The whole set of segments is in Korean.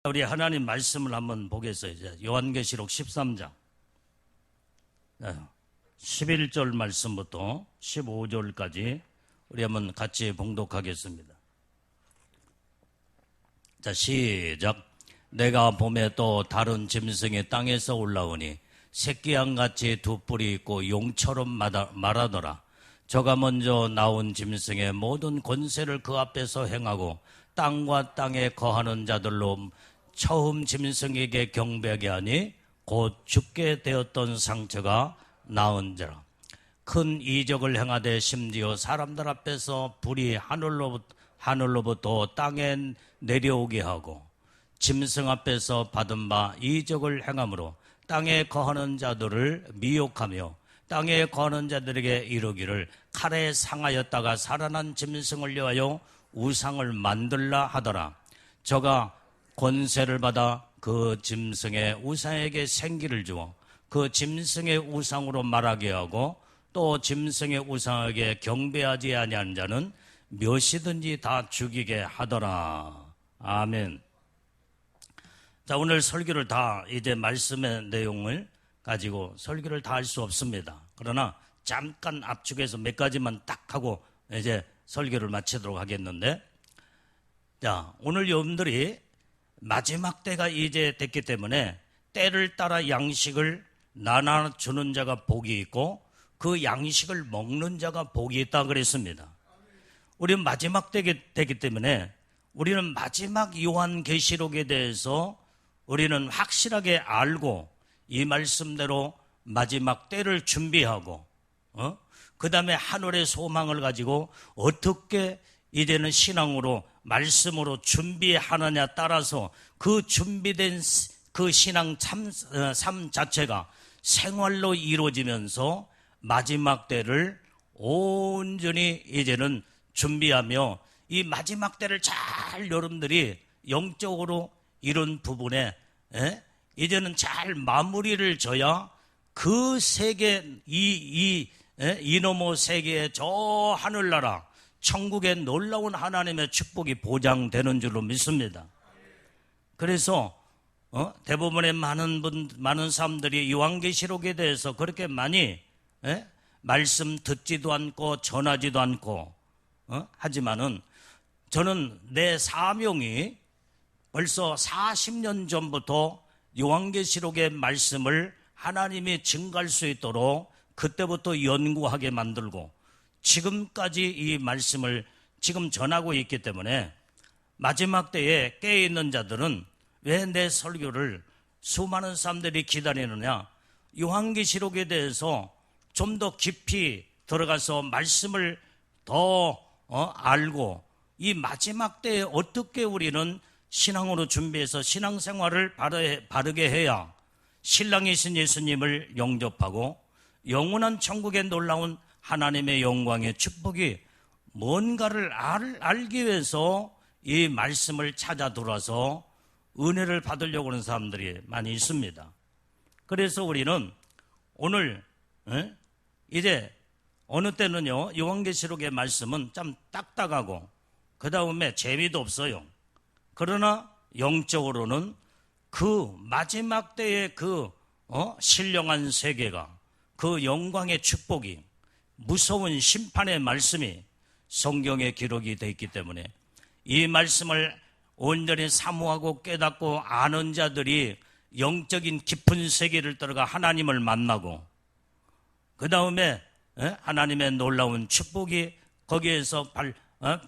우리 하나님 말씀을 한번 보겠어요. 이제 요한계시록 13장 11절 말씀부터 15절까지 우리 한번 같이 봉독하겠습니다. 자, 시작. 내가 봄에 또 다른 짐승이 땅에서 올라오니 새끼양같이 두 뿔이 있고 용처럼 말하더라. 저가 먼저 나온 짐승의 모든 권세를 그 앞에서 행하고 땅과 땅에 거하는 자들로 처음 짐승에게 경배하게 하니 곧 죽게 되었던 상처가 나은 자라. 큰 이적을 행하되 심지어 사람들 앞에서 불이 하늘로부터 땅에 내려오게 하고 짐승 앞에서 받은 바 이적을 행함으로 땅에 거하는 자들을 미혹하며 땅에 거하는 자들에게 이르기를 칼에 상하였다가 살아난 짐승을 위하여 우상을 만들라 하더라. 저가 권세를 받아 그 짐승의 우상에게 생기를 주어 그 짐승의 우상으로 말하게 하고 또 짐승의 우상에게 경배하지 아니하는 자는 몇이든지 다 죽이게 하더라. 아멘. 자, 오늘 설교를 다 이제 말씀의 내용을 가지고 설교를 다 할 수 없습니다. 그러나 잠깐 압축해서 몇 가지만 딱 하고 이제 설교를 마치도록 하겠는데, 자, 오늘 여러분들이 마지막 때가 이제 됐기 때문에 때를 따라 양식을 나눠주는 자가 복이 있고 그 양식을 먹는 자가 복이 있다 그랬습니다. 우리는 마지막 때가 됐기 때문에 우리는 마지막 요한계시록에 대해서 우리는 확실하게 알고 이 말씀대로 마지막 때를 준비하고 그 다음에 하늘의 소망을 가지고 어떻게 이제는 신앙으로 말씀으로 준비하느냐 따라서 그 준비된 그 신앙 삶 자체가 생활로 이루어지면서 마지막 때를 온전히 이제는 준비하며 이 마지막 때를 잘 여러분들이 영적으로 이런 부분에 이제는 잘 마무리를 져야 그 세계 이놈의 세계의 저 하늘나라 천국의 놀라운 하나님의 축복이 보장되는 줄로 믿습니다. 그래서 대부분의 많은 사람들이 요한계시록에 대해서 그렇게 많이 말씀 듣지도 않고 전하지도 않고 하지만은 저는 내 사명이 벌써 40년 전부터 요한계시록의 말씀을 하나님이 증가할 수 있도록 그때부터 연구하게 만들고 지금까지 이 말씀을 지금 전하고 있기 때문에 마지막 때에 깨어있는 자들은 왜 내 설교를 수많은 사람들이 기다리느냐, 요한계시록에 대해서 좀 더 깊이 들어가서 말씀을 더 알고 이 마지막 때에 어떻게 우리는 신앙으로 준비해서 신앙생활을 바르게 해야 신랑이신 예수님을 영접하고 영원한 천국에 놀라운 하나님의 영광의 축복이 뭔가를 알기 위해서 이 말씀을 찾아 들어와서 은혜를 받으려고 하는 사람들이 많이 있습니다. 그래서 우리는 오늘 이제 어느 때는요 요한계시록의 말씀은 참 딱딱하고 그 다음에 재미도 없어요. 그러나 영적으로는 그 마지막 때의 그 신령한 세계가 그 영광의 축복이 무서운 심판의 말씀이 성경에 기록이 되어 있기 때문에 이 말씀을 온전히 사모하고 깨닫고 아는 자들이 영적인 깊은 세계를 들어가 하나님을 만나고 그 다음에 하나님의 놀라운 축복이 거기에서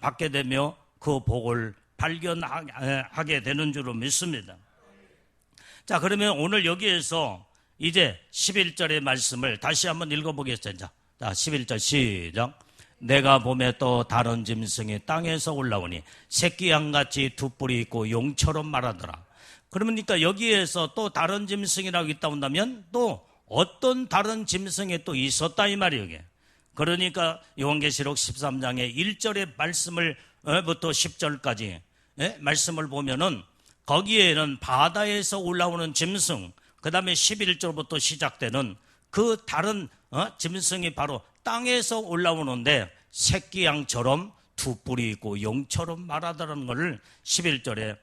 받게 되며 그 복을 발견하게 되는 줄로 믿습니다. 자, 그러면 오늘 여기에서 이제 11절의 말씀을 다시 한번 읽어보겠습니다. 자, 11절 시작. 내가 봄에 또 다른 짐승이 땅에서 올라오니 새끼양같이 두 뿔이 있고 용처럼 말하더라. 그러니까 여기에서 또 다른 짐승이라고 있다 본다면 또 어떤 다른 짐승이 또 있었다 이 말이에요. 이게. 그러니까 요한계시록 13장의 1절의 말씀을 부터 10절까지 말씀을 보면은 거기에는 바다에서 올라오는 짐승, 그 다음에 11절부터 시작되는 그 다른 짐승이 바로 땅에서 올라오는데 새끼 양처럼 두 뿔이 있고 용처럼 말하더라는 것을 11절에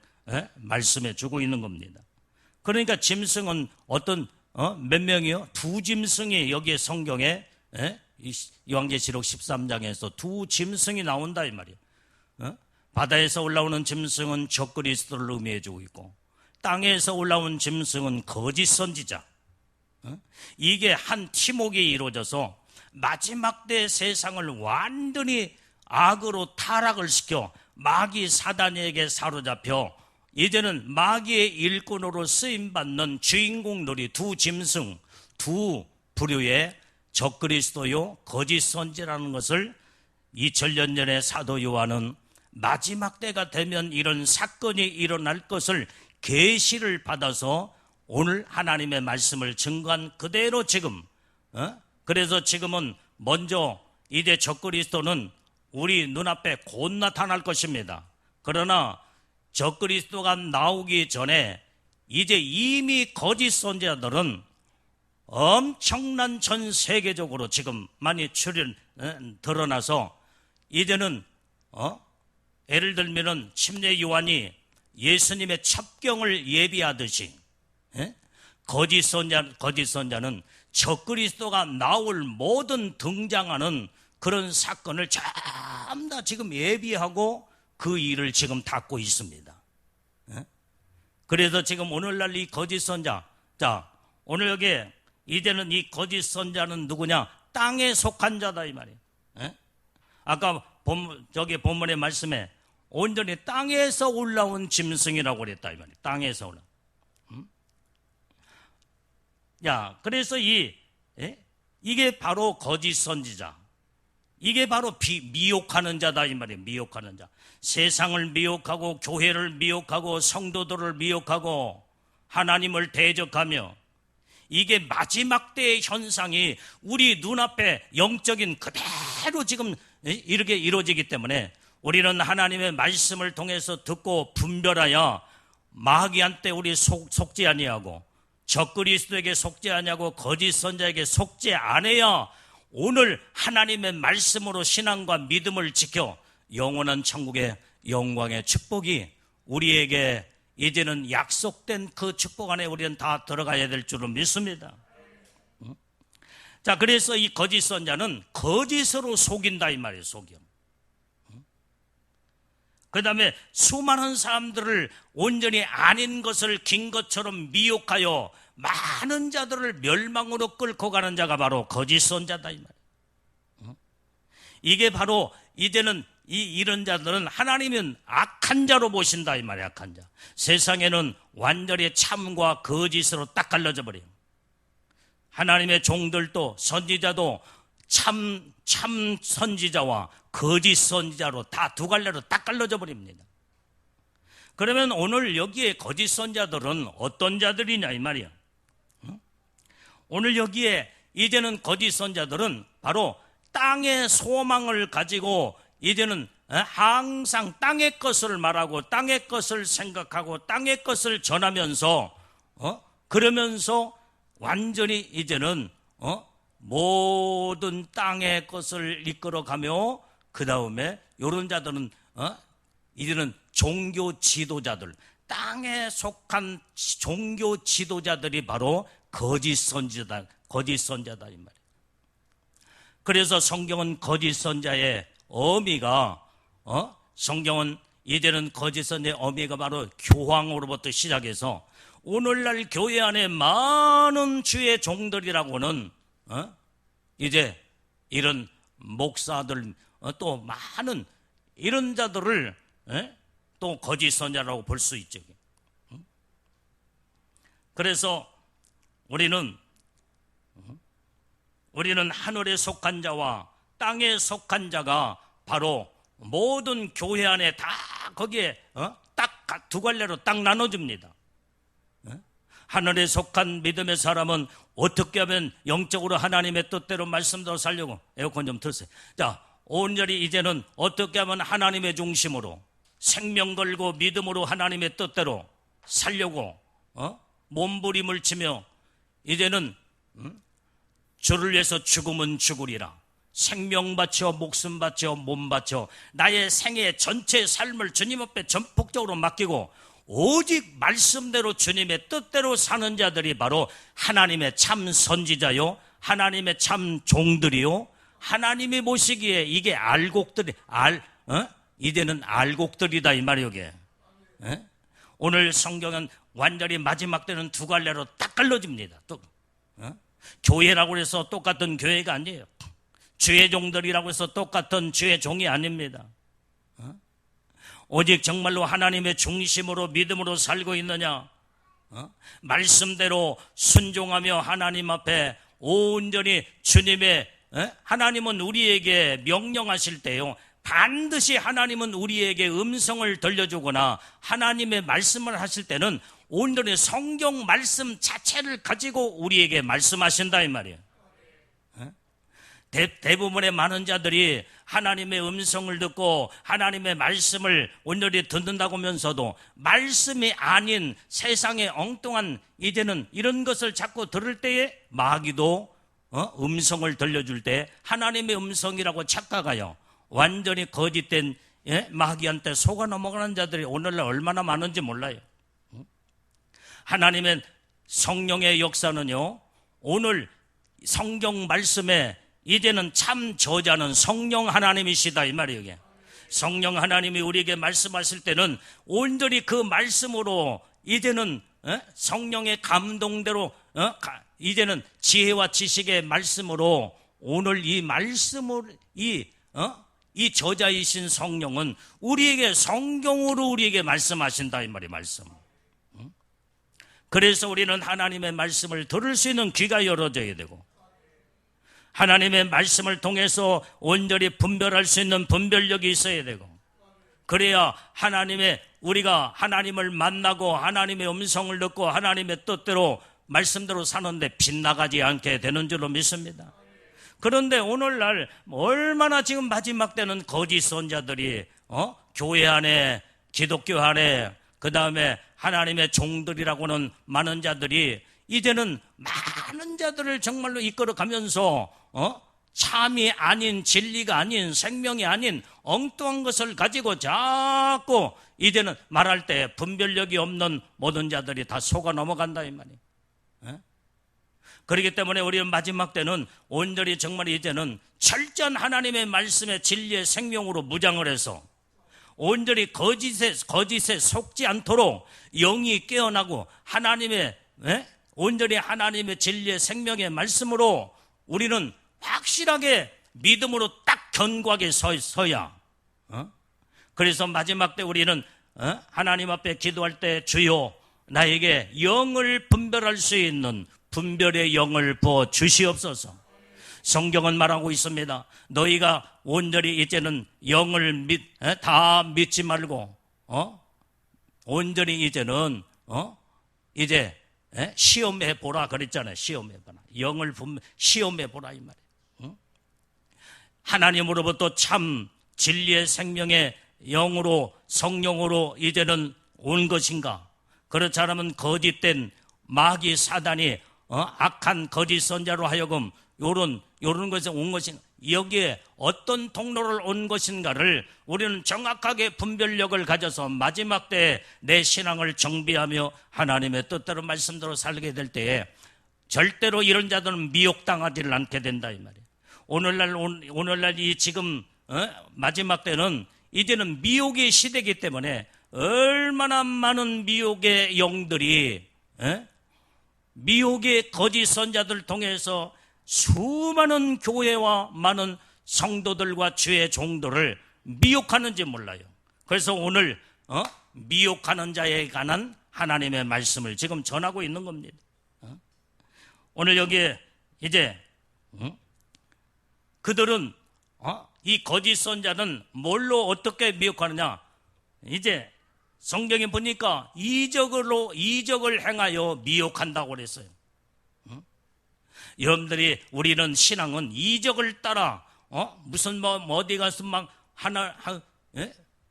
말씀해 주고 있는 겁니다. 그러니까 짐승은 어떤 몇 명이요? 두 짐승이 여기에 성경에 요한계시록 13장에서 두 짐승이 나온다 이 말이에요. 바다에서 올라오는 짐승은 적그리스도를 의미해 주고 있고, 땅에서 올라온 짐승은 거짓 선지자. 이게 한 팀웍이 이루어져서 마지막 때 세상을 완전히 악으로 타락을 시켜 마귀 사단에게 사로잡혀 이제는 마귀의 일꾼으로 쓰임받는 주인공들이 두 짐승, 두 부류의 적그리스도요 거짓 선지라는 것을 2000년 전에 사도 요한은 마지막 때가 되면 이런 사건이 일어날 것을 계시를 받아서 오늘 하나님의 말씀을 증거한 그대로 지금 그래서 지금은 먼저 이제 적그리스도는 우리 눈앞에 곧 나타날 것입니다. 그러나 적그리스도가 나오기 전에 이제 이미 거짓 선지자들은 엄청난 전 세계적으로 지금 많이 드러나서 이제는 예를 들면은 침례 요한이 예수님의 첩경을 예비하듯이 거짓 선자는 적그리스도가 나올 모든 등장하는 그런 사건을 전부 다 지금 예비하고 그 일을 지금 닦고 있습니다. 그래서 지금 오늘날 이 거짓 선자, 자 오늘 여기 이제는 이 거짓 선자는 누구냐? 땅에 속한 자다 이 말이에요. 아까 저기 본문의 말씀에 온전히 땅에서 올라온 짐승이라고 그랬다 이 말이에요. 땅에서 올라. 야, 그래서 이게 바로 거짓 선지자. 이게 바로 미혹하는 자다 이 말이에요. 미혹하는 자. 세상을 미혹하고 교회를 미혹하고 성도들을 미혹하고 하나님을 대적하며 이게 마지막 때의 현상이 우리 눈앞에 영적인 그대로 지금 이렇게 이루어지기 때문에 우리는 하나님의 말씀을 통해서 듣고 분별하여 마귀한테 우리 속지 아니하고 적그리스도에게 속지 아니하고 거짓 선자에게 속지 않아야 오늘 하나님의 말씀으로 신앙과 믿음을 지켜 영원한 천국의 영광의 축복이 우리에게 이제는 약속된 그 축복 안에 우리는 다 들어가야 될 줄을 믿습니다. 자, 그래서 이 거짓 선자는 거짓으로 속인다 이 말이에요. 속여. 그 다음에 수많은 사람들을 온전히 아닌 것을 긴 것처럼 미혹하여 많은 자들을 멸망으로 끌고 가는 자가 바로 거짓 선자다 이 말이에요. 이게 바로 이제는 이런 자들은 하나님은 악한 자로 보신다 이 말이에요. 악한 자. 세상에는 완전히 참과 거짓으로 딱 갈라져 버려요. 하나님의 종들도 선지자도 참 선지자와 거짓 선지자로 다 두 갈래로 딱 갈라져 버립니다. 그러면 오늘 여기에 거짓 선지자들은 어떤 자들이냐 이 말이야. 오늘 여기에 이제는 거짓 선지자들은 바로 땅의 소망을 가지고 이제는 항상 땅의 것을 말하고 땅의 것을 생각하고 땅의 것을 전하면서 그러면서 완전히 이제는 모든 땅의 것을 이끌어가며 그 다음에 이런 자들은 이제는 종교 지도자들, 땅에 속한 종교 지도자들이 바로 거짓 선지자다 이 말이에요. 그래서 성경은 거짓 선자의 어미가 성경은 이제는 거짓 선자의 어미가 바로 교황으로부터 시작해서 오늘날 교회 안에 많은 주의 종들이라고는 이제 이런 목사들 또 많은 이런 자들을 또 거짓 선자라고 볼 수 있죠. 그래서 우리는 하늘에 속한 자와 땅에 속한 자가 바로 모든 교회 안에 다 거기에 딱 두 갈래로 딱 나눠집니다. 하늘에 속한 믿음의 사람은 어떻게 하면 영적으로 하나님의 뜻대로 말씀대로 살려고, 에어컨 좀 틀으세요. 자, 온전히 이제는 어떻게 하면 하나님의 중심으로 생명 걸고 믿음으로 하나님의 뜻대로 살려고 몸부림을 치며 이제는 주를 위해서 죽으면 죽으리라, 생명 바쳐 목숨 바쳐 몸 바쳐 나의 생애 전체 삶을 주님 앞에 전폭적으로 맡기고 오직 말씀대로 주님의 뜻대로 사는 자들이 바로 하나님의 참 선지자요, 하나님의 참 종들이요, 하나님이 보시기에 이게 알곡들이 이제는 알곡들이다 이 말이요. 이게 오늘 성경은 완전히 마지막 때는 두 갈래로 딱 갈라집니다. 또 교회라고 해서 똑같은 교회가 아니에요. 주의 종들이라고 해서 똑같은 주의 종이 아닙니다. 오직 정말로 하나님의 중심으로 믿음으로 살고 있느냐, 말씀대로 순종하며 하나님 앞에 온전히 주님의 하나님은 우리에게 명령하실 때요, 반드시 하나님은 우리에게 음성을 들려주거나 하나님의 말씀을 하실 때는 온전히 성경 말씀 자체를 가지고 우리에게 말씀하신다 이 말이에요. 대부분의 많은 자들이 하나님의 음성을 듣고 하나님의 말씀을 온전히 듣는다고 하면서도 말씀이 아닌 세상의 엉뚱한 이제는 이런 것을 자꾸 들을 때에 마귀도 음성을 들려줄 때 하나님의 음성이라고 착각하여 완전히 거짓된 마귀한테 속아 넘어가는 자들이 오늘날 얼마나 많은지 몰라요. 하나님의 성령의 역사는요, 오늘 성경 말씀에 이제는 참 저자는 성령 하나님이시다 이 말이에요. 이게 성령 하나님이 우리에게 말씀하실 때는 온전히 그 말씀으로 이제는 성령의 감동대로 이제는 지혜와 지식의 말씀으로 오늘 이 말씀으로 이 저자이신 성령은 우리에게 성경으로 우리에게 말씀하신다 이 말이에요. 말씀. 그래서 우리는 하나님의 말씀을 들을 수 있는 귀가 열어져야 되고, 하나님의 말씀을 통해서 온전히 분별할 수 있는 분별력이 있어야 되고, 그래야 우리가 하나님을 만나고 하나님의 음성을 듣고 하나님의 뜻대로 말씀대로 사는데 빗나가지 않게 되는 줄로 믿습니다. 그런데 오늘날 얼마나 지금 마지막 때는 거짓 선자들이 교회 안에, 기독교 안에, 그 다음에 하나님의 종들이라고는 많은 자들이 이제는 많은 자들을 정말로 이끌어가면서 참이 아닌, 진리가 아닌, 생명이 아닌 엉뚱한 것을 가지고 자꾸 이제는 말할 때 분별력이 없는 모든 자들이 다 속아 넘어간다 이 말이에요. 그렇기 때문에 우리는 마지막 때는 온전히 정말 이제는 철저한 하나님의 말씀의 진리의 생명으로 무장을 해서 온전히 거짓에 속지 않도록 영이 깨어나고 온전히 하나님의 진리의 생명의 말씀으로 우리는 확실하게 믿음으로 딱 견고하게 서야. 그래서 마지막 때 우리는 하나님 앞에 기도할 때 주여 나에게 영을 분별할 수 있는 분별의 영을 부어 주시옵소서. 성경은 말하고 있습니다. 너희가 온전히 이제는 영을 다 믿지 말고 온전히 이제는 이제 시험해 보라 그랬잖아요. 시험해 보라. 영을 시험해 보라 이 말이에요. 하나님으로부터 참 진리의 생명의 영으로 성령으로 이제는 온 것인가? 그렇지 않으면 거짓된 마귀 사단이 악한 거짓 선자로 하여금 요런 것에 온 것인가? 여기에 어떤 통로를 온 것인가를 우리는 정확하게 분별력을 가져서 마지막 때에 내 신앙을 정비하며 하나님의 뜻대로 말씀대로 살게 될 때에 절대로 이런 자들은 미혹당하지를 않게 된다 이 말이에요. 오늘날 이 지금 마지막 때는 이제는 미혹의 시대이기 때문에 얼마나 많은 미혹의 영들이 미혹의 거짓 선자들을 통해서 수많은 교회와 많은 성도들과 주의 종들을 미혹하는지 몰라요. 그래서 오늘 미혹하는 자에 관한 하나님의 말씀을 지금 전하고 있는 겁니다. 오늘 여기에 이제 그들은 이 거짓 선자는 뭘로 어떻게 미혹하느냐? 이제 성경에 보니까 이적을 행하여 미혹한다고 그랬어요. 여러분들이 우리는 신앙은 이적을 따라 무슨 어디 가서 막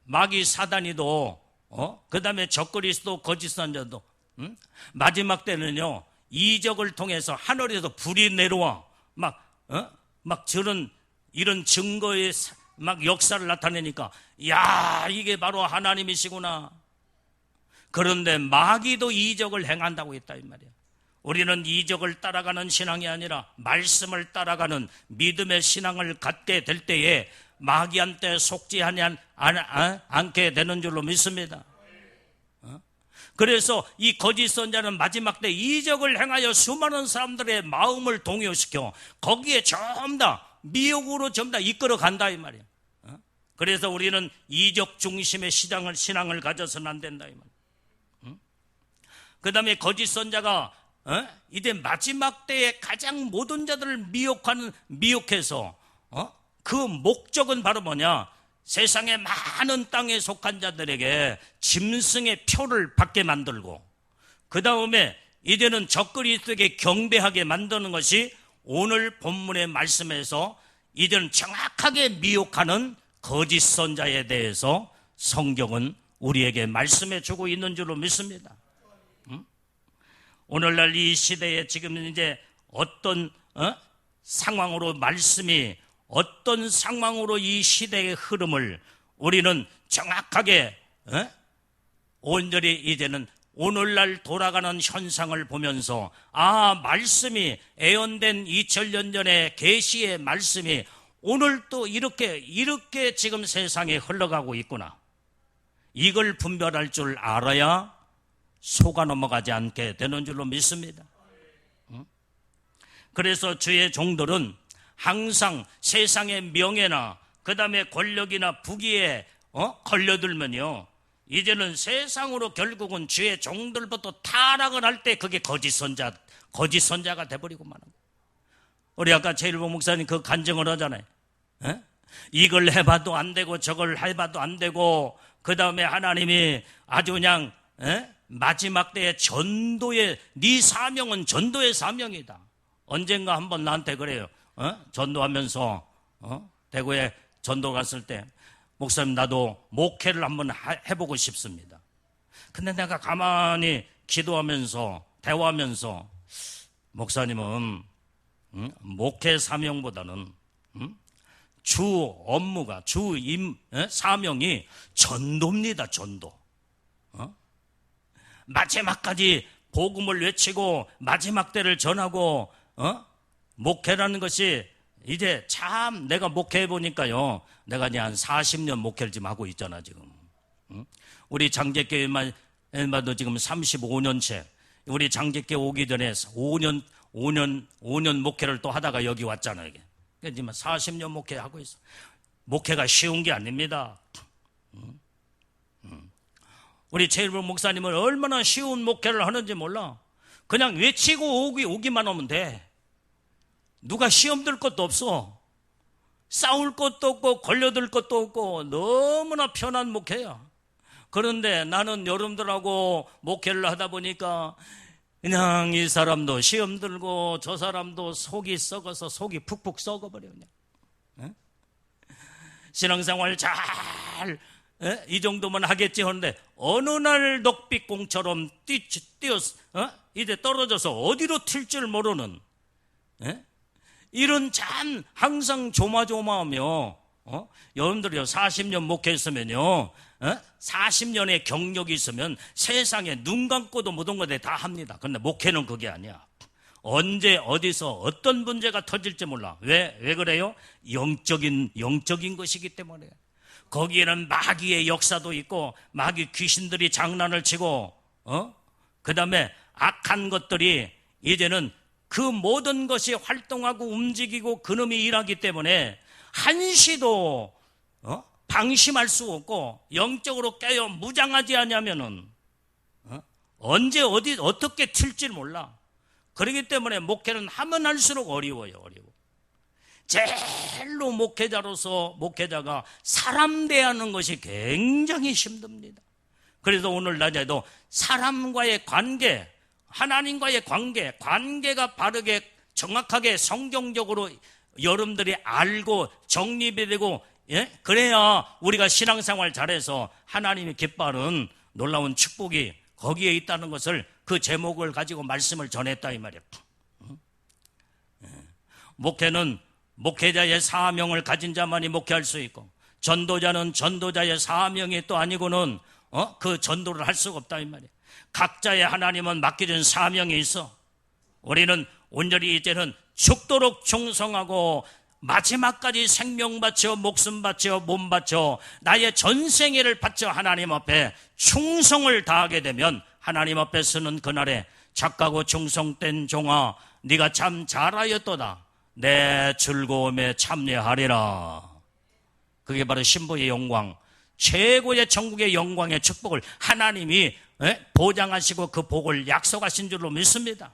마귀 사단이도 그 다음에 적그리스도 거짓 선자도 마지막 때는요 이적을 통해서 하늘에서 불이 내려와 막 저런 이런 증거의 막 역사를 나타내니까 야 이게 바로 하나님이시구나. 그런데 마귀도 이적을 행한다고 했다 이 말이에요. 우리는 이적을 따라가는 신앙이 아니라 말씀을 따라가는 믿음의 신앙을 갖게 될 때에 마귀한테 속지 않게 되는 줄로 믿습니다. 그래서 이 거짓 선자는 마지막 때 이적을 행하여 수많은 사람들의 마음을 동요시켜 거기에 전부 다 미혹으로 전부 다 이끌어 간다 이 말이에요. 그래서 우리는 이적 중심의 신앙을 가져서는 안 된다 이 말이에요. 그 다음에 거짓 선자가 이제 마지막 때에 가장 모든 자들을 미혹해서 그 목적은 바로 뭐냐? 세상의 많은 땅에 속한 자들에게 짐승의 표를 받게 만들고, 그 다음에 이제는 적그리스도에게 경배하게 만드는 것이 오늘 본문의 말씀에서 이제는 정확하게 미혹하는 거짓 선자에 대해서 성경은 우리에게 말씀해 주고 있는 줄로 믿습니다. 오늘날 이 시대에 지금 이제 어떤 상황으로 말씀이 어떤 상황으로 이 시대의 흐름을 우리는 정확하게 온전히 이제는 오늘날 돌아가는 현상을 보면서 말씀이 애언된 2000년 전의 계시의 말씀이 오늘 또 이렇게 지금 세상에 흘러가고 있구나. 이걸 분별할 줄 알아야 속아 넘어가지 않게 되는 줄로 믿습니다. 그래서 주의 종들은 항상 세상의 명예나 그 다음에 권력이나 부귀에 걸려들면요, 이제는 세상으로 결국은 주의 종들부터 타락을 할 때 그게 거짓 선자가 돼버리고 마는 거예요. 우리 아까 제일봉 목사님 그 간증을 하잖아요. 이걸 해봐도 안 되고 저걸 해봐도 안 되고, 그 다음에 하나님이 아주 그냥 마지막 때의 전도의 네 사명은 전도의 사명이다. 언젠가 한번 나한테 그래요. 전도하면서 대구에 전도 갔을 때, 목사님 나도 목회를 한번 해보고 싶습니다. 근데 내가 가만히 기도하면서 대화하면서, 목사님은 목회 사명보다는 주 업무가 사명이 전도입니다. 전도. 마지막까지 복음을 외치고 마지막 때를 전하고 목회라는 것이 이제 참 내가 목회해 보니까요, 내가 이제 한 40년 목회를 지금 하고 있잖아 지금. 우리 장제교회만 봐도 지금 35년째. 우리 장제교회 오기 전에 5년 목회를 또 하다가 여기 왔잖아요. 이게. 지금 40년 목회하고 있어. 목회가 쉬운 게 아닙니다. 우리 최일봉 목사님은 얼마나 쉬운 목회를 하는지 몰라. 그냥 외치고 오기만 하면 돼. 누가 시험 들 것도 없어. 싸울 것도 없고 걸려들 것도 없고 너무나 편한 목회야. 그런데 나는 여러분들하고 목회를 하다 보니까 그냥 이 사람도 시험 들고 저 사람도 속이 썩어서 속이 푹푹 썩어버려. 그냥. 신앙생활 잘 이 정도만 하겠지 하는데 어느 날 넉빛공처럼 이제 떨어져서 어디로 튈 줄 모르는 이런 참 항상 조마조마하며 여러분들이요 40년 목회했으면요 40년의 경력이 있으면 세상에 눈 감고도 모든 거 다 합니다. 그런데 목회는 그게 아니야. 언제 어디서 어떤 문제가 터질지 몰라. 왜 그래요? 영적인 것이기 때문에. 거기에는 마귀의 역사도 있고 마귀 귀신들이 장난을 치고 그 다음에 악한 것들이 이제는 그 모든 것이 활동하고 움직이고 그놈이 일하기 때문에 한시도 방심할 수 없고 영적으로 깨어 무장하지 않으면은 언제 어떻게 튈지 몰라. 그렇기 때문에 목회는 하면 할수록 어려워요. 제일로 목회자가 사람 대하는 것이 굉장히 힘듭니다. 그래서 오늘 낮에도 사람과의 관계, 하나님과의 관계가 바르게 정확하게 성경적으로 여러분들이 알고 정립이 되고 그래야 우리가 신앙생활 잘해서 하나님이 기뻐하는 놀라운 축복이 거기에 있다는 것을 그 제목을 가지고 말씀을 전했다 이 말이에요. 목회는 목회자의 사명을 가진 자만이 목회할 수 있고 전도자는 전도자의 사명이 또 아니고는 그 전도를 할 수가 없다 이 말이에요. 각자의 하나님은 맡겨준 사명이 있어. 우리는 온전히 이제는 죽도록 충성하고 마지막까지 생명 바쳐 목숨 바쳐 몸 바쳐 나의 전생애를 바쳐 하나님 앞에 충성을 다하게 되면 하나님 앞에서는 그날에 착하고 충성된 종아 네가 참 잘하였도다 내 즐거움에 참여하리라. 그게 바로 신부의 영광, 최고의 천국의 영광의 축복을 하나님이 보장하시고 그 복을 약속하신 줄로 믿습니다.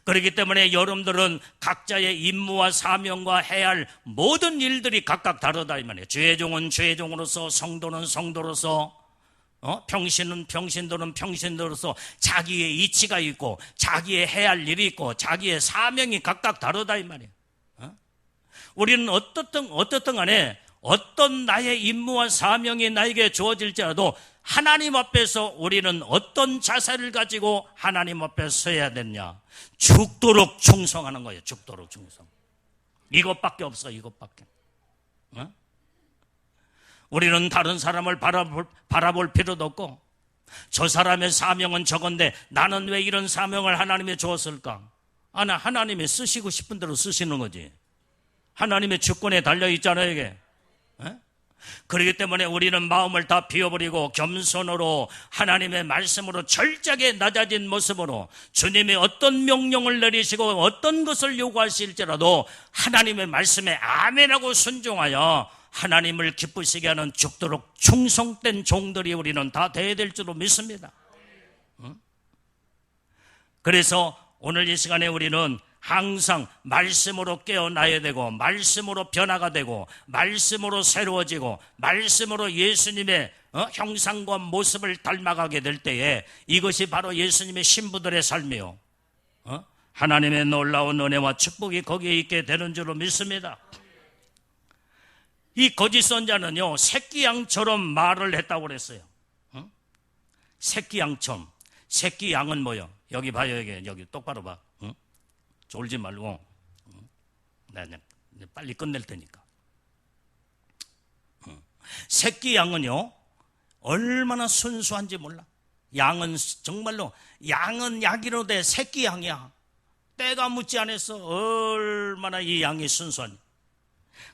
그렇기 때문에 여러분들은 각자의 임무와 사명과 해야 할 모든 일들이 각각 다르다 이 말이에요. 주의 종은 주의 종으로서, 성도는 성도로서, 평신은 평신도는 평신도로서 자기의 이치가 있고 자기의 해야 할 일이 있고 자기의 사명이 각각 다르다 이 말이에요. 우리는 어떻든 간에 어떤 나의 임무와 사명이 나에게 주어질지라도 하나님 앞에서 우리는 어떤 자세를 가지고 하나님 앞에 서야 되냐? 죽도록 충성하는 거예요. 죽도록 충성. 이것밖에 없어. 이것밖에. 우리는 다른 사람을 바라볼 필요도 없고 저 사람의 사명은 저건데 나는 왜 이런 사명을 하나님에 주었을까? 하나님이 쓰시고 싶은 대로 쓰시는 거지. 하나님의 주권에 달려있잖아요 이게. 그렇기 때문에 우리는 마음을 다 비워버리고 겸손으로 하나님의 말씀으로 철저하게 낮아진 모습으로 주님이 어떤 명령을 내리시고 어떤 것을 요구하실지라도 하나님의 말씀에 아멘하고 순종하여 하나님을 기쁘시게 하는 죽도록 충성된 종들이 우리는 다 되어야 될 줄로 믿습니다. 그래서 오늘 이 시간에 우리는 항상 말씀으로 깨어나야 되고 말씀으로 변화가 되고 말씀으로 새로워지고 말씀으로 예수님의 형상과 모습을 닮아가게 될 때에 이것이 바로 예수님의 신부들의 삶이요 하나님의 놀라운 은혜와 축복이 거기에 있게 되는 줄로 믿습니다. 이 거짓 선자는요 새끼 양처럼 말을 했다고 그랬어요. 새끼 양처럼. 새끼 양은 뭐요? 여기 봐요. 여기 똑바로 봐. 졸지 말고 나 빨리 끝낼 테니까. 새끼 양은요 얼마나 순수한지 몰라. 양은 정말로 양은 약이로되 새끼 양이야. 때가 묻지 않았어. 얼마나 이 양이 순수하니.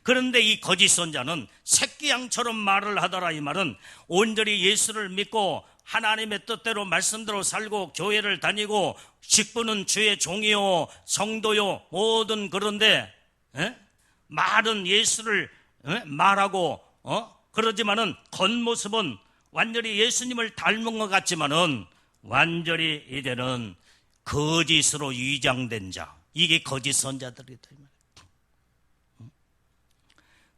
그런데 이 거짓 선자는 새끼 양처럼 말을 하더라. 이 말은 온전히 예수를 믿고 하나님의 뜻대로 말씀대로 살고 교회를 다니고 직분은 주의 종이요 성도요 모든 그런데 말은 예수를 말하고 그러지만은 겉모습은 완전히 예수님을 닮은 것 같지만은 완전히 이제는 거짓으로 위장된 자, 이게 거짓 선자들이다.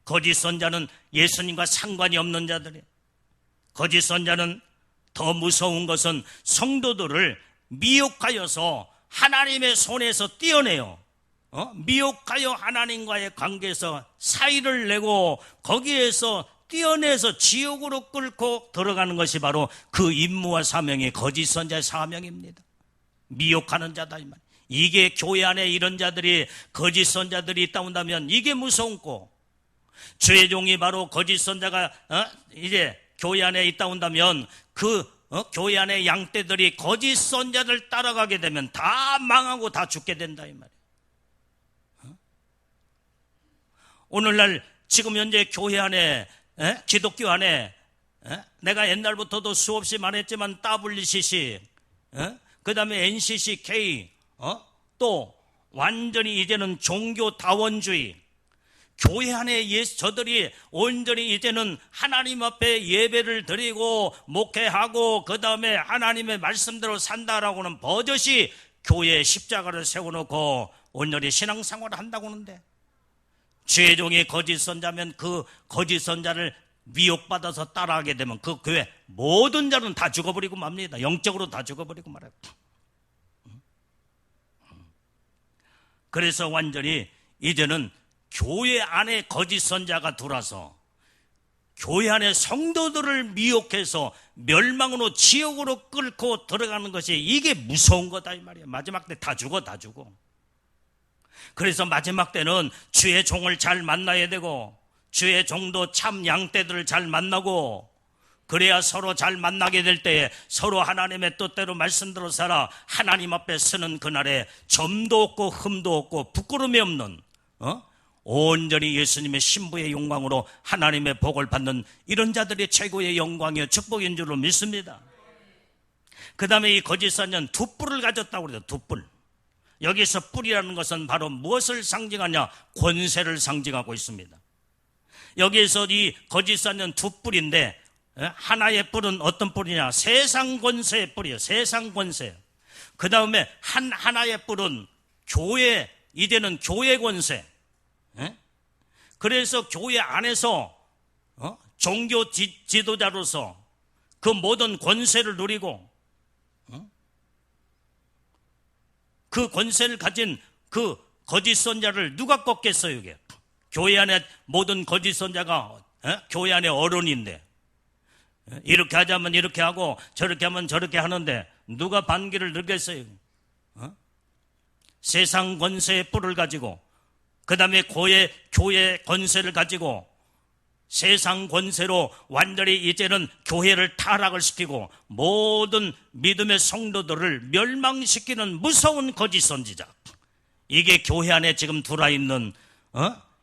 거짓 선자는 예수님과 상관이 없는 자들이에요. 거짓 선자는 더 무서운 것은 성도들을 미혹하여서 하나님의 손에서 떼어내요. 미혹하여 하나님과의 관계에서 사이를 내고 거기에서 떼어내서 지옥으로 끌고 들어가는 것이 바로 그 임무와 사명이 거짓 선자의 사명입니다. 미혹하는 자다 이 말. 이게 교회 안에 이런 자들이 거짓 선자들이 있다 온다면 이게 무서운고 주의 종이 바로 거짓 선자가 이제 교회 안에 있다 온다면 그 교회 안에 양떼들이 거짓 선자들 따라가게 되면 다 망하고 다 죽게 된다 이 말이에요. 오늘날 지금 현재 교회 안에 기독교 안에 내가 옛날부터도 수없이 말했지만 WCC 그 다음에 NCCK 또 완전히 이제는 종교다원주의 교회 안에 저들이 온전히 이제는 하나님 앞에 예배를 드리고 목회하고 그 다음에 하나님의 말씀대로 산다라고는 버젓이 교회에 십자가를 세워놓고 온전히 신앙생활을 한다고 하는데 주의 종이 거짓 선자면 그 거짓 선자를 미혹받아서 따라하게 되면 그 교회 모든 자는 다 죽어버리고 맙니다. 영적으로 다 죽어버리고 말아요. 그래서 완전히 이제는 교회 안에 거짓 선자가 들어와서 교회 안에 성도들을 미혹해서 멸망으로 지옥으로 끌고 들어가는 것이 이게 무서운 거다 이 말이에요. 마지막 때 다 죽어. 그래서 마지막 때는 주의 종을 잘 만나야 되고 주의 종도 참 양떼들을 잘 만나고 그래야 서로 잘 만나게 될 때에 서로 하나님의 뜻대로 말씀대로 살아 하나님 앞에 서는 그날에 점도 없고 흠도 없고 부끄러움이 없는 온전히 예수님의 신부의 영광으로 하나님의 복을 받는 이런 자들이 최고의 영광이요 축복인 줄로 믿습니다. 그 다음에 이 거짓 선지자는 두 뿔을 가졌다고 그래요. 두 뿔. 여기서 뿔이라는 것은 바로 무엇을 상징하냐? 권세를 상징하고 있습니다. 여기에서 이 거짓 선지자는 두 뿔인데 하나의 뿔은 어떤 뿔이냐? 세상 권세의 뿔이에요. 세상 권세. 그 다음에 하나의 뿔은 교회, 이제는 교회 권세. 그래서 교회 안에서 종교 지도자로서 그 모든 권세를 누리고 그 권세를 가진 그 거짓 선자를 누가 꺾겠어요? 이게 교회 안에 모든 거짓 선자가 교회 안에 어른인데 이렇게 하자면 이렇게 하고 저렇게 하면 저렇게 하는데 누가 반기를 들겠어요? 세상 권세의 뿔을 가지고 그 다음에 교회 권세를 가지고 세상 권세로 완전히 이제는 교회를 타락을 시키고 모든 믿음의 성도들을 멸망시키는 무서운 거짓 선지자. 이게 교회 안에 지금 들어있는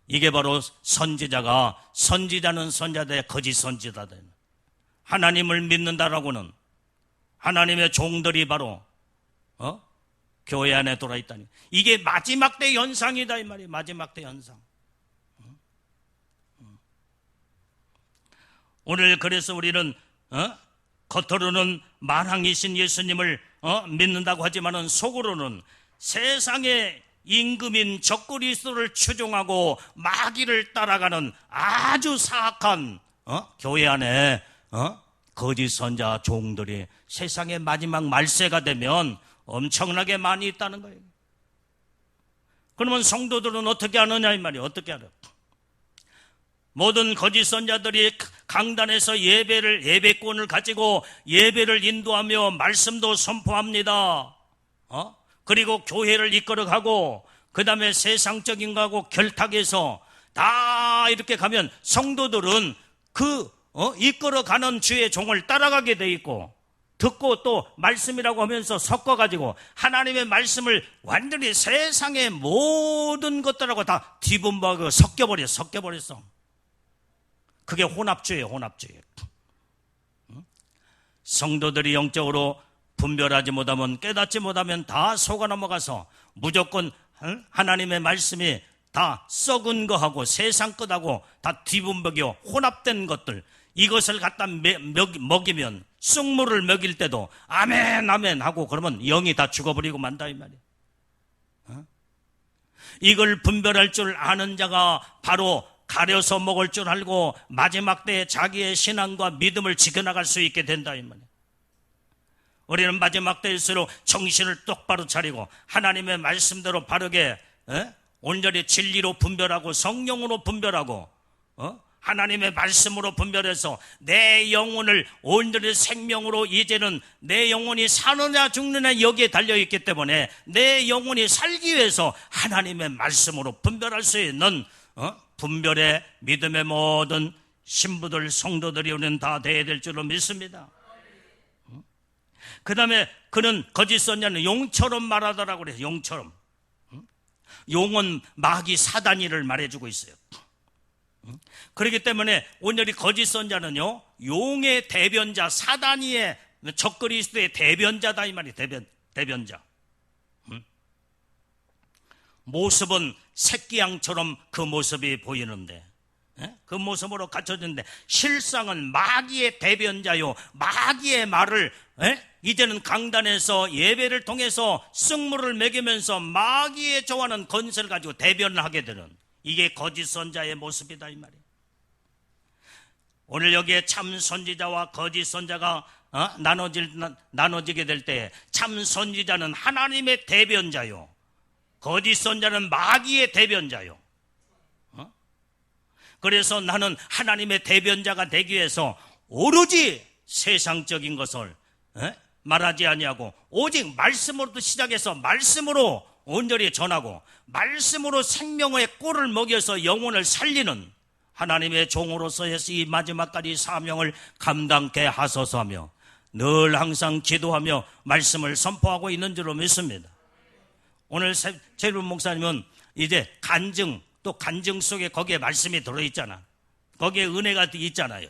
이게 바로 선지자는 선지자대 거짓 선지자다. 하나님을 믿는다라고는 하나님의 종들이 바로 교회 안에 들어있다니. 이게 마지막 때 현상이다 이 말이에요. 마지막 때 현상. 오늘 그래서 우리는 겉으로는 만왕이신 예수님을 믿는다고 하지만은 속으로는 세상의 임금인 적그리스도를 추종하고 마귀를 따라가는 아주 사악한 교회 안에 거짓 선자 종들이 세상의 마지막 말세가 되면 엄청나게 많이 있다는 거예요. 그러면 성도들은 어떻게 하느냐 이 말이에요. 어떻게 하려? 모든 거짓 선자들이 강단에서 예배권을 가지고 예배를 인도하며 말씀도 선포합니다. 그리고 교회를 이끌어가고 그 다음에 세상적인 거하고 결탁해서 다 이렇게 가면 성도들은 그 이끌어가는 주의 종을 따라가게 돼 있고 듣고 또 말씀이라고 하면서 섞어가지고 하나님의 말씀을 완전히 세상의 모든 것들하고 다 뒤분박하고 섞여버렸어. 그게 혼합주의예요. 혼합주의. 성도들이 영적으로 분별하지 못하면 깨닫지 못하면 다 속아 넘어가서 무조건 하나님의 말씀이 다 썩은 거하고 세상 것하고 다 뒤분박이요 혼합된 것들 이것을 갖다 먹이면 쑥물을 먹일 때도 아멘 아멘 하고 그러면 영이 다 죽어버리고 만다 이 말이에요. 이걸 분별할 줄 아는 자가 바로 가려서 먹을 줄 알고 마지막 때에 자기의 신앙과 믿음을 지켜나갈 수 있게 된다 이 말이에요. 우리는 마지막 때일수록 정신을 똑바로 차리고 하나님의 말씀대로 바르게 온전히 진리로 분별하고 성령으로 분별하고 하나님의 말씀으로 분별해서 내 영혼을 온전히 생명으로 이제는 내 영혼이 사느냐 죽느냐 여기에 달려있기 때문에 내 영혼이 살기 위해서 하나님의 말씀으로 분별할 수 있는 분별의 믿음의 모든 신부들 성도들이 우리는 다 돼야 될 줄로 믿습니다. 그 다음에 그는 거짓 선자는 용처럼 말하더라고 그래요. 용처럼. 용은 마귀 사단이를 말해주고 있어요. 그렇기 때문에 오늘 이 거짓 선자는요 용의 대변자 사단이의 적그리스도의 대변자다 이 말이에요. 대변자. 모습은 새끼양처럼 그 모습이 보이는데 그 모습으로 갖춰졌는데 실상은 마귀의 대변자요 마귀의 말을 이제는 강단에서 예배를 통해서 쑥물을 먹이면서 마귀의 좋아하는 권세를 가지고 대변을 하게 되는 이게 거짓 선자의 모습이다 이 말이에요. 오늘 여기에 참 선지자와 거짓 선자가 나눠지게 될 때 참 선지자는 하나님의 대변자요 거짓 선자는 마귀의 대변자요. 그래서 나는 하나님의 대변자가 되기 위해서 오로지 세상적인 것을 말하지 아니하고 오직 말씀으로부터 시작해서 말씀으로 온전히 전하고 말씀으로 생명의 꼴을 먹여서 영혼을 살리는 하나님의 종으로서 해서 이 마지막까지 사명을 감당케 하소서하며 늘 항상 기도하며 말씀을 선포하고 있는 줄로 믿습니다. 오늘 최일훈 목사님은 이제 간증, 또 간증 속에 거기에 말씀이 들어있잖아. 거기에 은혜가 있잖아요.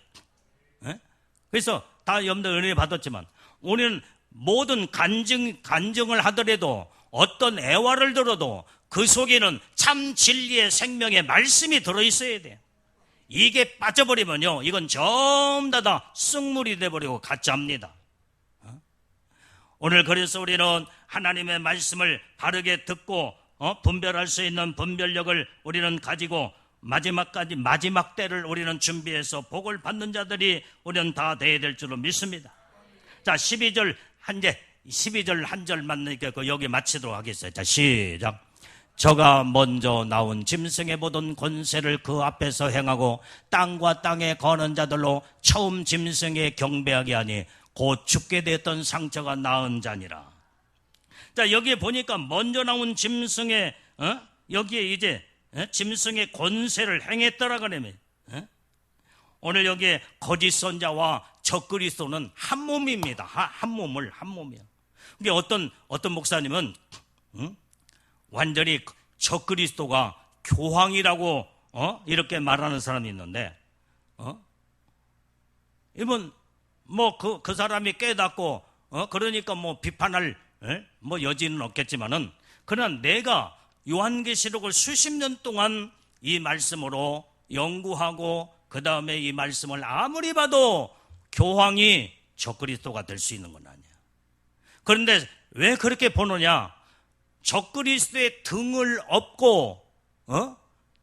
그래서 다 여러분들 은혜 받았지만 우리는 모든 간증을 하더라도 어떤 애화를 들어도 그 속에는 참 진리의 생명의 말씀이 들어있어야 돼요. 이게 빠져버리면요, 이건 전부 다 쑥물이 돼버리고 가짜입니다. 오늘 그래서 우리는 하나님의 말씀을 바르게 듣고 분별할 수 있는 분별력을 우리는 가지고 마지막까지 마지막 때를 우리는 준비해서 복을 받는 자들이 우리는 다 돼야 될 줄로 믿습니다. 자, 12절 한 절만 여기 마치도록 하겠어요. 자, 시작. 저가 먼저 나온 짐승에 보던 권세를 그 앞에서 행하고 땅과 땅에 거는 자들로 처음 짐승에 경배하게 하니 곧 죽게 되었던 상처가 나은 자니라. 자, 여기에 보니까 먼저 나온 짐승의 여기에 이제 짐승의 권세를 행했더라 그러면 오늘 여기에 거짓 선자와 적그리스도는 한 몸입니다. 한 몸이야. 이게 어떤 목사님은 완전히 적그리스도가 교황이라고 이렇게 말하는 사람이 있는데 이분 뭐 그 사람이 깨닫고 그러니까 뭐 비판할 뭐 여지는 없겠지만은 그러나 내가 요한계시록을 수십 년 동안 이 말씀으로 연구하고 그 다음에 이 말씀을 아무리 봐도 교황이 적그리스도가 될 수 있는 건 아니야. 그런데 왜 그렇게 보느냐? 적그리스도의 등을 업고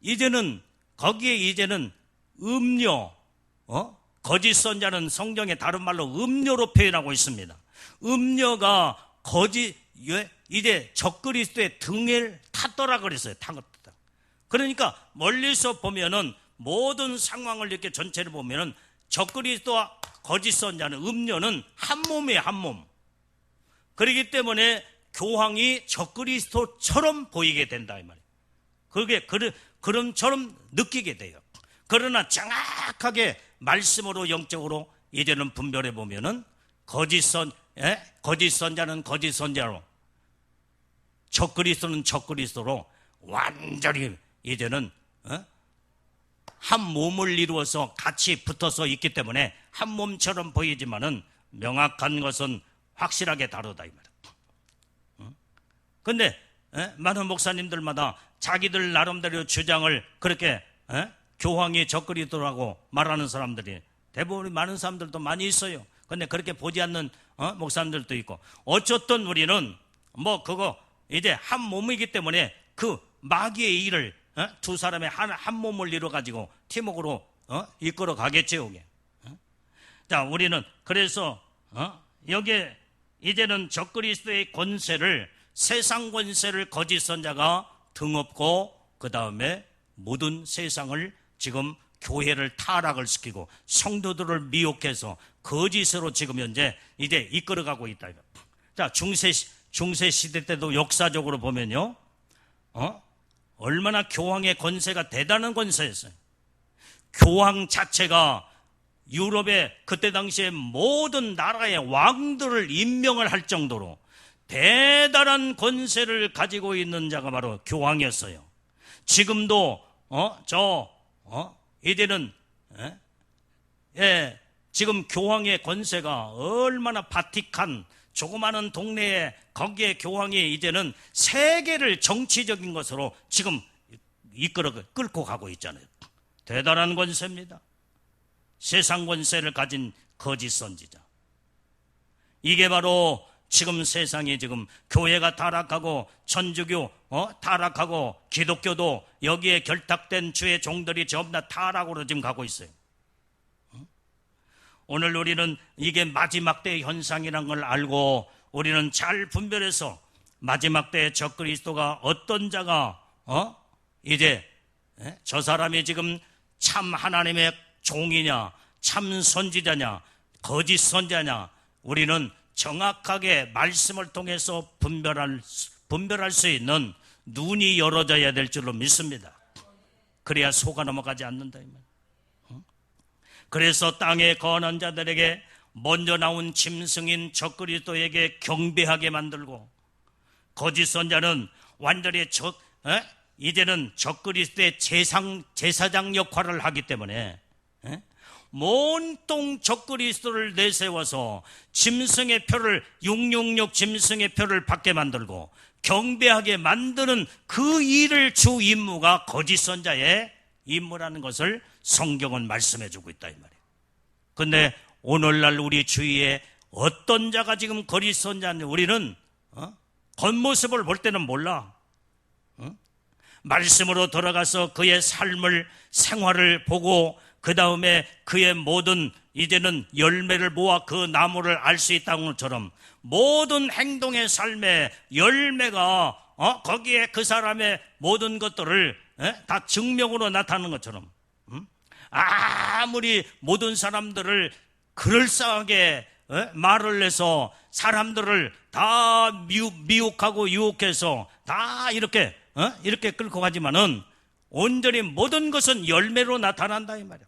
이제는 거기에 이제는 음료 거짓 선자는 성경에 다른 말로 음료로 표현하고 있습니다. 음료가 이제 적그리스도의 등을 탔더라 그랬어요. 탔다. 그러니까 멀리서 보면은 모든 상황을 이렇게 전체를 보면은 적그리스도와 거짓 선자는 음료는 한 몸이에요. 한 몸. 그렇기 때문에 교황이 적그리스도처럼 보이게 된다 이 말이에요. 그게 그럼처럼 느끼게 돼요. 그러나 정확하게 말씀으로 영적으로 이제는 분별해 보면은 거짓 선자는 거짓 선자로, 적그리스도는 적그리스도로 완전히 이제는 한 몸을 이루어서 같이 붙어서 있기 때문에 한 몸처럼 보이지만은 명확한 것은 확실하게 다르다 이 말이에요. 근데 많은 목사님들마다 자기들 나름대로 주장을 그렇게 교황이 적그리스도라고 말하는 사람들이 대부분 많은 사람들도 많이 있어요. 근데 그렇게 보지 않는 목사님들도 있고 어쨌든 우리는 뭐 그거 이제 한 몸이기 때문에 그 마귀의 일을 두 사람의 한 몸을 이루어 가지고 팀워크로 이끌어 가겠죠. 이게. 자, 우리는 그래서 여기에 이제는 적그리스도의 권세를, 세상 권세를 거짓 선자가 등엎고 그 다음에 모든 세상을 지금 교회를 타락을 시키고 성도들을 미혹해서 거짓으로 지금 현재 이제 이끌어가고 있다. 자, 중세 시대 때도 역사적으로 보면요, 얼마나 교황의 권세가 대단한 권세였어요. 교황 자체가 유럽의 그때 당시에 모든 나라의 왕들을 임명을 할 정도로 대단한 권세를 가지고 있는 자가 바로 교황이었어요. 지금도 이제는 지금 교황의 권세가 얼마나 바티칸 조그마한 동네에 거기에 교황이 이제는 세계를 정치적인 것으로 지금 끌고 가고 있잖아요. 대단한 권세입니다. 세상 권세를 가진 거짓 선지자. 이게 바로 지금 세상이 지금 교회가 타락하고 천주교 타락하고 기독교도 여기에 결탁된 주의 종들이 전부 다 타락으로 지금 가고 있어요. 오늘 우리는 이게 마지막 때의 현상이라는 걸 알고 우리는 잘 분별해서 마지막 때의 적그리스도가 어떤 자가 이제 저 사람이 지금 참 하나님의 종이냐 참 선지자냐 거짓 선자냐 우리는 정확하게 말씀을 통해서 분별할 수 있는 눈이 열어져야 될 줄로 믿습니다. 그래야 속아 넘어가지 않는다 이 말. 그래서 땅에 거하는 자들에게 먼저 나온 짐승인 적그리스도에게 경배하게 만들고, 거짓 선자는 완전히 이제는 적그리스도의 제사장 역할을 하기 때문에 온통 적그리스도를 내세워서 짐승의 표를 666 짐승의 표를 받게 만들고 경배하게 만드는 그 일을 주 임무가 거짓 선자의 임무라는 것을 성경은 말씀해 주고 있다 이 말이에요. 근데 오늘날 우리 주위에 어떤 자가 지금 거짓 선자인지 우리는 겉모습을 볼 때는 몰라. 말씀으로 돌아가서 그의 삶을, 생활을 보고 그 다음에 그의 모든 이제는 열매를 모아 그 나무를 알 수 있다는 것처럼 모든 행동의 삶의 열매가 거기에 그 사람의 모든 것들을 다 증명으로 나타나는 것처럼 아무리 모든 사람들을 그럴싸하게 말을 해서 사람들을 다 미혹하고 유혹해서 다 이렇게 끌고 가지만은 온전히 모든 것은 열매로 나타난다 이 말이야.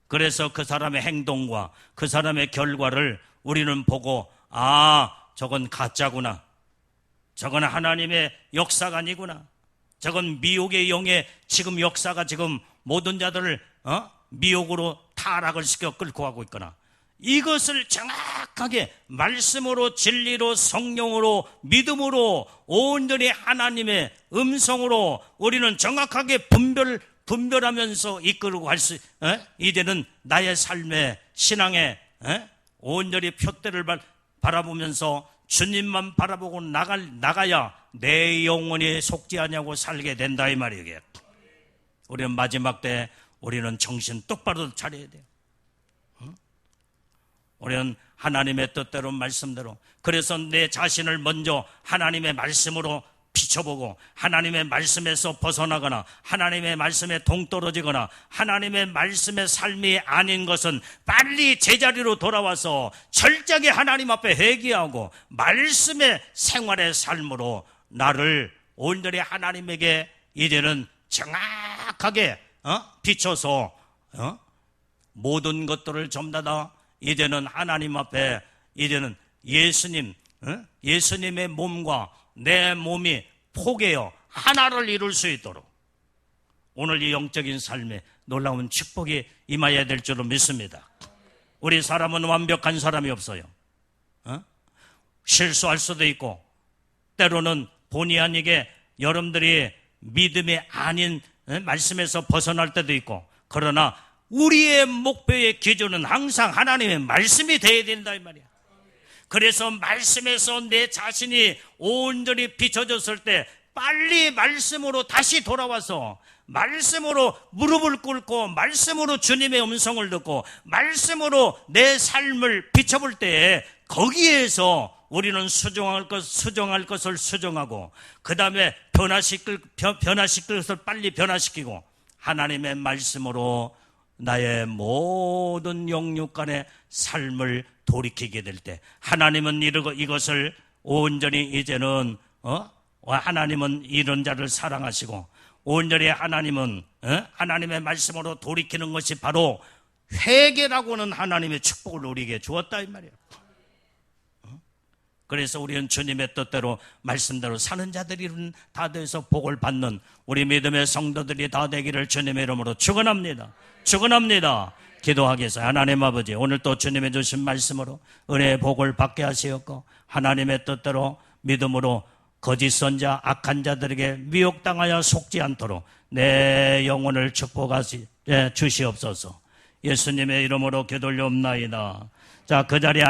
그래서 그 사람의 행동과 그 사람의 결과를 우리는 보고 저건 가짜구나, 저건 하나님의 역사가 아니구나, 저건 미혹의 영의 지금 역사가 지금 모든 자들을 미혹으로 타락을 시켜 끌고 가고 있거나, 이것을 정확하게 말씀으로 진리로 성령으로 믿음으로 온전히 하나님의 음성으로 우리는 정확하게 분별하면서 이끌고 갈 수, 이제는 나의 삶의 신앙에 온전히 표대를 바라보면서 주님만 바라보고 나가야 내 영혼이 속지 않냐고 살게 된다 이 말이에요. 우리는 마지막 때 우리는 정신 똑바로 차려야 돼요. 우리는 하나님의 뜻대로 말씀대로, 그래서 내 자신을 먼저 하나님의 말씀으로 비춰보고 하나님의 말씀에서 벗어나거나 하나님의 말씀에 동떨어지거나 하나님의 말씀의 삶이 아닌 것은 빨리 제자리로 돌아와서 철저하게 하나님 앞에 회개하고 말씀의 생활의 삶으로 나를 온전히 하나님에게 이제는 정확하게 비춰서 모든 것들을 전부 다 이제는 하나님 앞에 이제는 예수님의 몸과 내 몸이 포개어 하나를 이룰 수 있도록 오늘 이 영적인 삶에 놀라운 축복이 임하여야 될 줄로 믿습니다. 우리 사람은 완벽한 사람이 없어요. 실수할 수도 있고 때로는 본의 아니게 여러분들이 믿음이 아닌 말씀에서 벗어날 때도 있고, 그러나 우리의 목표의 기준은 항상 하나님의 말씀이 되어야 된다 이 말이야. 그래서 말씀에서 내 자신이 온전히 비춰졌을 때 빨리 말씀으로 다시 돌아와서 말씀으로 무릎을 꿇고 말씀으로 주님의 음성을 듣고 말씀으로 내 삶을 비춰볼 때에 거기에서 우리는 수정할 것을 수정하고 그 다음에 변화시킬 것을 빨리 변화시키고 하나님의 말씀으로 나의 모든 영육간의 삶을 돌이키게 될 때 하나님은 이것을 온전히 이제는 하나님은 이런 자를 사랑하시고 온전히 하나님은 하나님의 말씀으로 돌이키는 것이 바로 회개라고는 하나님의 축복을 우리에게 주었다 이 말이에요. 그래서 우리는 주님의 뜻대로 말씀대로 사는 자들이 다 돼서 복을 받는 우리 믿음의 성도들이 다 되기를 주님의 이름으로 축원합니다. 기도하겠어요. 하나님 아버지, 오늘 또 주님의 주신 말씀으로 은혜의 복을 받게 하시었고 하나님의 뜻대로 믿음으로 거짓 선자 악한 자들에게 미혹당하여 속지 않도록 내 영혼을 축복하시 주시옵소서. 예수님의 이름으로 기도 올려옵나이다. 자, 그 자리에